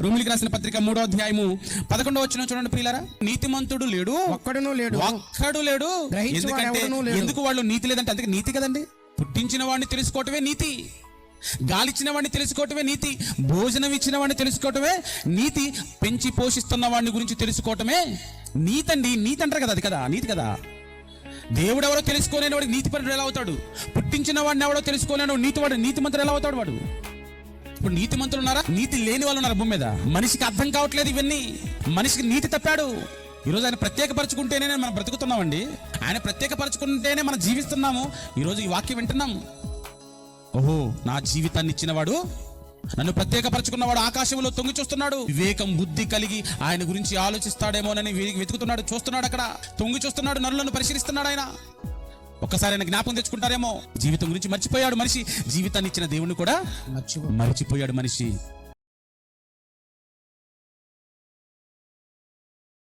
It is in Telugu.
రోమిలికి రాసిన పత్రిక 3వ అధ్యాయము 11వ వచనం చూడండి ప్రియులారా. నీతిమంతుడు లేడు, ఒక్కడు లేడు, ఎందుకంటే ఎందుకు వాళ్ళు నీతి లేదంటే అందుకే నీతి కదండి. పుట్టించిన వాడిని తెలుసుకోవటమే నీతి, గాలిచ్చిన వాడిని తెలుసుకోవటమే నీతి, భోజనం ఇచ్చిన వాడిని తెలుసుకోవటమే నీతి, పెంచి పోషిస్తున్న వాడిని గురించి తెలుసుకోవటమే నీతండి. నీతి అంటారు కదా, అది కదా నీతి కదా. దేవుడు ఎవరో తెలుసుకోలేని వాడికి నీతిపరుడు ఎలా అవుతాడు? పుట్టించిన వాడిని ఎవరో తెలుసుకోలేని నీతిమంతుడు ఎలా అవుతాడు వాడు? ఇప్పుడు నీతిమంతులు ఉన్నారా? నీతి లేని వాళ్ళు ఉన్నారు భూమి మీద. మనిషికి అర్థం కావట్లేదు ఇవన్నీ. మనిషికి నీతి తప్పాడు. ఈరోజు ఆయన ప్రత్యేకపరచుకుంటేనే మనం బ్రతుకుతున్నామండి. ఆయన ప్రత్యేకపరచుకుంటేనే మనం జీవిస్తున్నాము. ఈరోజు ఈ వాక్యం వింటున్నాము. ఓహో, నా జీవితాన్ని ఇచ్చినవాడు, నన్ను ప్రత్యేకపరచుకున్నవాడు ఆకాశంలో తొంగి చూస్తున్నాడు. వివేకం బుద్ధి కలిగి ఆయన గురించి ఆలోచిస్తాడేమోనని వెతుకుతున్నాడు, చూస్తున్నాడు, అక్కడ తొంగి చూస్తున్నాడు, నరులను పరిశీలిస్తున్నాడు ఆయన. ఒక్కసారి ఆయన జ్ఞాపకం తెచ్చుకుంటారేమో. జీవితం గురించి మర్చిపోయాడు మనిషి, జీవితాన్ని ఇచ్చిన దేవుణ్ణి కూడా మర్చిపోయాడు మనిషి.